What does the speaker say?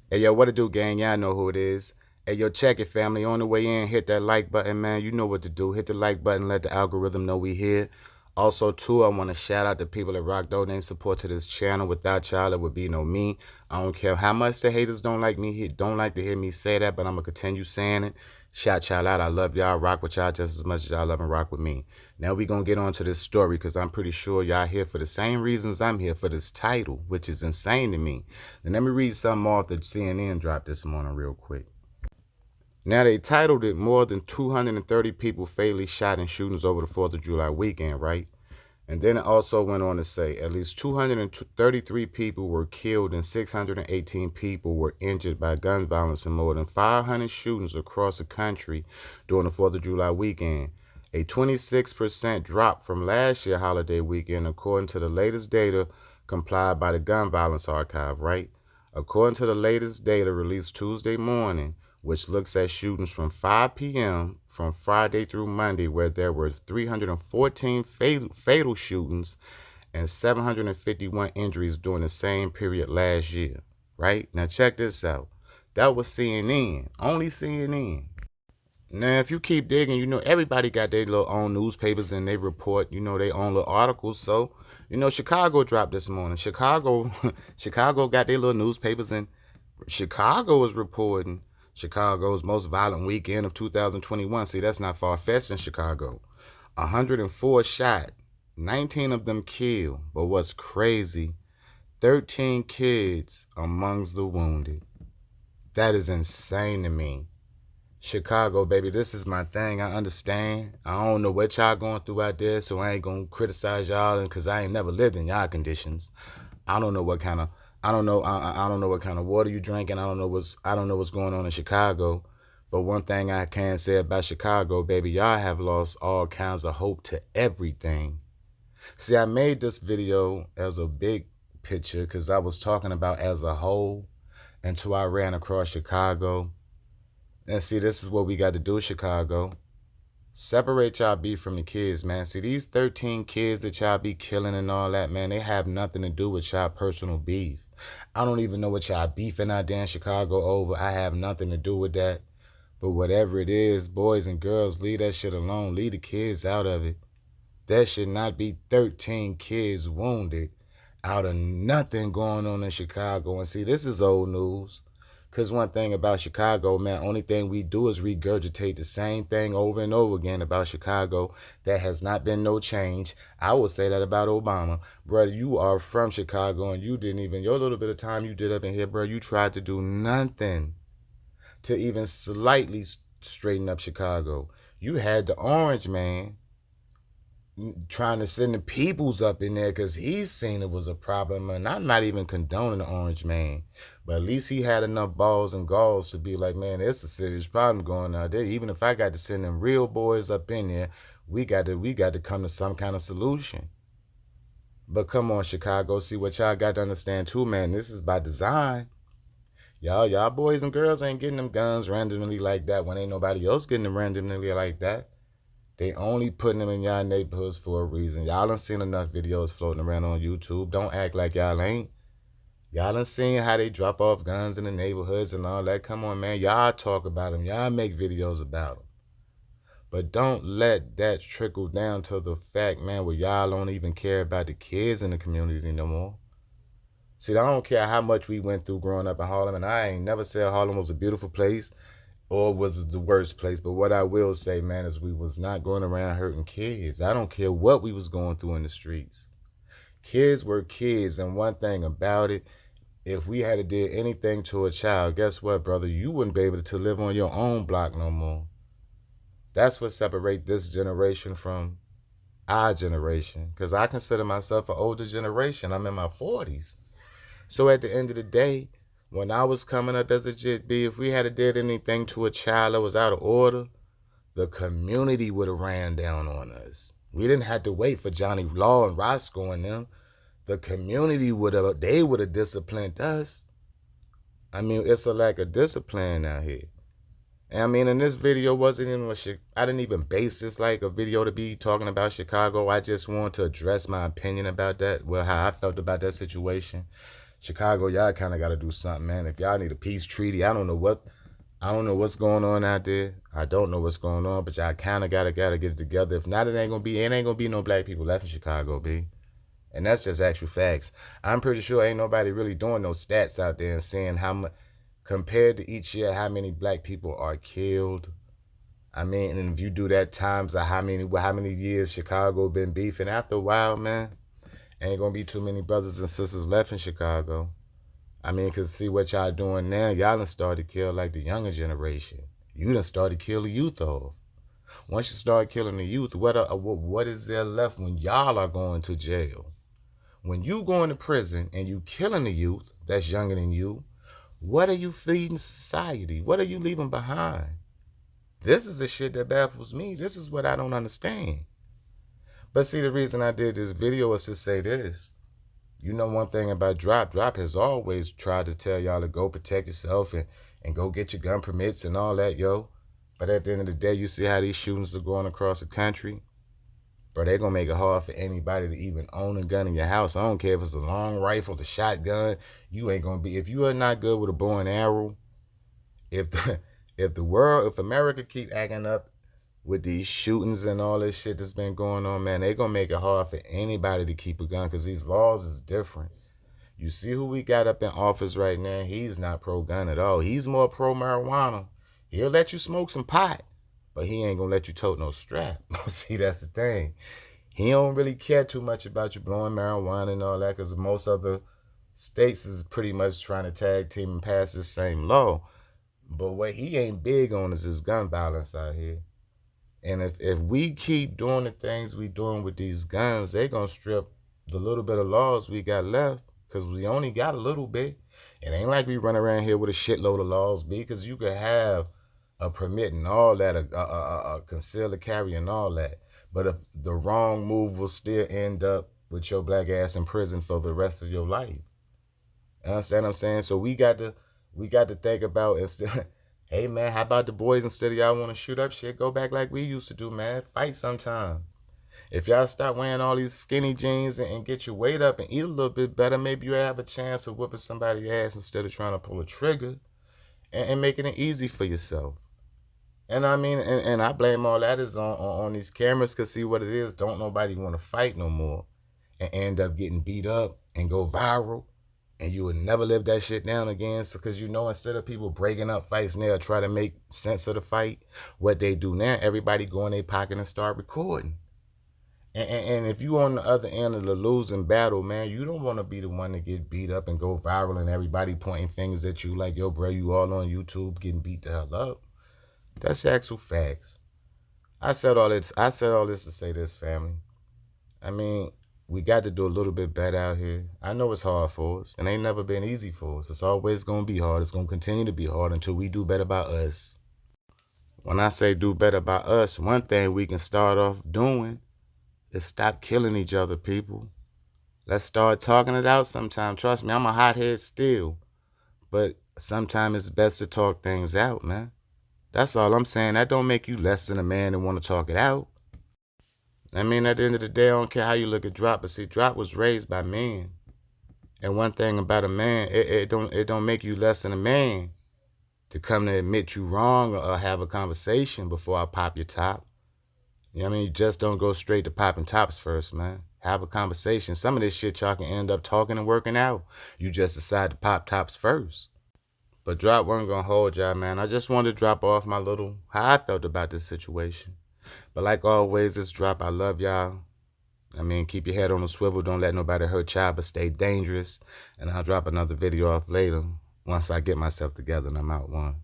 Hey, yo, what it do, gang? Y'all know who it is. Hey, yo, check it, family. On the way in, hit that like button, man. You know what to do. Hit the like button. Let the algorithm know we here. Also, too, I want to shout out the people that rock donate support to this channel. Without y'all, it would be no me. I don't care how much the haters don't like me, don't like to hear me say that, but I'm going to continue saying it. Shout y'all out. I love y'all. Rock with y'all just as much as y'all love and rock with me. Now we going to get on to this story because I'm pretty sure y'all here for the same reasons I'm here, for this title, which is insane to me. And let me read something off that CNN dropped this morning real quick. Now, they titled it More Than 230 People Fatally Shot in Shootings Over the 4th of July Weekend, right? And then it also went on to say at least 233 people were killed and 618 people were injured by gun violence in more than 500 shootings across the country during the 4th of July weekend. A 26% drop from last year's holiday weekend, according to the latest data compiled by the Gun Violence Archive, right? According to the latest data released Tuesday morning, which looks at shootings from 5 p.m. from Friday through Monday, where there were 314 fatal shootings and 751 injuries during the same period last year, right? Now, check this out. That was CNN, only CNN. Now, if you keep digging, everybody got their little own newspapers and they report, their own little articles. So, Chicago dropped this morning. Chicago, Chicago got their little newspapers, and Chicago is reporting Chicago's most violent weekend of 2021. See, that's not far-fetched in Chicago. 104 shot, 19 of them killed. But what's crazy, 13 kids amongst the wounded. That is insane to me. Chicago, baby, this is my thing. I understand. I don't know what y'all going through out there, so I ain't gonna criticize y'all because I ain't never lived in y'all conditions. I don't know what kind of I don't know I don't know what kind of water you drinking. I don't know what's going on in Chicago. But one thing I can say about Chicago, baby, y'all have lost all kinds of hope to everything. See, I made this video as a big picture because I was talking about as a whole until I ran across Chicago. And see, this is what we got to do, Chicago. Separate y'all beef from the kids, man. See, these 13 kids that y'all be killing and all that, man, they have nothing to do with y'all personal beef. I don't even know what y'all beefing out there in Chicago over. I have nothing to do with that. But whatever it is, boys and girls, leave that shit alone. Leave the kids out of it. That should not be 13 kids wounded out of nothing going on in Chicago. And see, this is old news. Because one thing about Chicago, man, only thing we do is regurgitate the same thing over and over again about Chicago. There has not been no change. I would say that about Obama. Brother, you are from Chicago and you didn't even, your little bit of time you did up in here, bro, you tried to do nothing to even slightly straighten up Chicago. You had the orange man trying to send the peoples up in there because he's seen it was a problem. And I'm not even condoning the orange man, but at least he had enough balls and galls to be like, man, it's a serious problem going on there. Even if I got to send them real boys up in there, we got to come to some kind of solution. But come on, Chicago, see what y'all got to understand too, man. This is by design. Y'all boys and girls ain't getting them guns randomly like that when ain't nobody else getting them randomly like that. They only putting them in y'all neighborhoods for a reason. Y'all done seen enough videos floating around on YouTube. Don't act like y'all ain't. Y'all done seen how they drop off guns in the neighborhoods and all that. Come on, man. Y'all talk about them. Y'all make videos about them. But don't let that trickle down to the fact, man, where y'all don't even care about the kids in the community no more. See, I don't care how much we went through growing up in Harlem, and I ain't never said Harlem was a beautiful place or was it the worst place. But what I will say, man, is we was not going around hurting kids. I don't care what we was going through in the streets. Kids were kids, and one thing about it, if we had to do anything to a child, guess what, brother? You wouldn't be able to live on your own block no more. That's what separates this generation from our generation, because I consider myself an older generation. I'm in my 40s. So at the end of the day, when I was coming up as a Jit B, if we had did anything to a child that was out of order, the community would have ran down on us. We didn't have to wait for Johnny Law and Roscoe and them. The community would have disciplined us. I mean, it's a lack of discipline out here. And I mean, in this video wasn't even I didn't even base this like a video to be talking about Chicago. I just wanted to address my opinion about that, well, how I felt about that situation. Chicago, y'all kind of got to do something, man. If y'all need a peace treaty, I don't know what's going on out there. I don't know what's going on, but y'all kind of gotta get it together. If not, it ain't gonna be no black people left in Chicago, B. And that's just actual facts. I'm pretty sure ain't nobody really doing no stats out there and saying how much compared to each year how many black people are killed. I mean, and if you do that times how many years Chicago been beefing, after a while, man, ain't gonna be too many brothers and sisters left in Chicago. I mean, cause see what y'all doing now, y'all done started to kill like the younger generation. You done started to kill the youth off. Once you start killing the youth, what is there left when y'all are going to jail? When you going to prison and you killing the youth that's younger than you, what are you feeding society? What are you leaving behind? This is the shit that baffles me. This is what I don't understand. But see, the reason I did this video is to say this. You know one thing about Drop has always tried to tell y'all to go protect yourself and go get your gun permits and all that, yo. But at the end of the day, you see how these shootings are going across the country? Bro, they're going to make it hard for anybody to even own a gun in your house. I don't care if it's a long rifle, a shotgun. You ain't going to be, if you are not good with a bow and arrow, if America keep acting up with these shootings and all this shit that's been going on, man, they going to make it hard for anybody to keep a gun because these laws is different. You see who we got up in office right now? He's not pro-gun at all. He's more pro-marijuana. He'll let you smoke some pot, but he ain't going to let you tote no strap. See, that's the thing. He don't really care too much about you blowing marijuana and all that because most other states is pretty much trying to tag team and pass this same law. But what he ain't big on is this gun violence out here. And if we keep doing the things we doing with these guns, they going to strip the little bit of laws we got left because we only got a little bit. It ain't like we run around here with a shitload of laws, because you could have a permit and all that, a concealed carry and all that. But if the wrong move will still end up with your black ass in prison for the rest of your life. You understand what I'm saying? So we got to think about instead. Hey man, how about the boys, instead of y'all want to shoot up shit, go back like we used to do, man. Fight sometime. If y'all stop wearing all these skinny jeans and get your weight up and eat a little bit better, maybe you'll have a chance of whooping somebody's ass instead of trying to pull a trigger and making it easy for yourself. And I mean, and I blame all that is on these cameras, because see what it is, don't nobody want to fight no more and end up getting beat up and go viral, and you would never live that shit down again. So, because you know, instead of people breaking up fights now, try to make sense of the fight, what they do now, everybody go in their pocket and start recording. And if you on the other end of the losing battle, man, you don't want to be the one to get beat up and go viral and everybody pointing fingers at you like, yo, bro, you all on YouTube getting beat the hell up. That's the actual facts. I said all this to say this, family. I mean, we got to do a little bit better out here. I know it's hard for us. It ain't never been easy for us. It's always going to be hard. It's going to continue to be hard until we do better by us. When I say do better by us, one thing we can start off doing is stop killing each other, people. Let's start talking it out sometime. Trust me, I'm a hothead still. But sometimes it's best to talk things out, man. That's all I'm saying. That don't make you less than a man and want to talk it out. I mean, at the end of the day, I don't care how you look at Drop, but see, Drop was raised by men. And one thing about a man, it don't make you less than a man to come to admit you wrong or have a conversation before I pop your top. You know what I mean? You just don't go straight to popping tops first, man. Have a conversation. Some of this shit y'all can end up talking and working out. You just decide to pop tops first. But Drop wasn't going to hold y'all, man. I just wanted to drop off my little, how I felt about this situation. But like always, it's Drop. I love y'all. I mean, keep your head on the swivel. Don't let nobody hurt y'all, but stay dangerous. And I'll drop another video off later once I get myself together and I'm out one.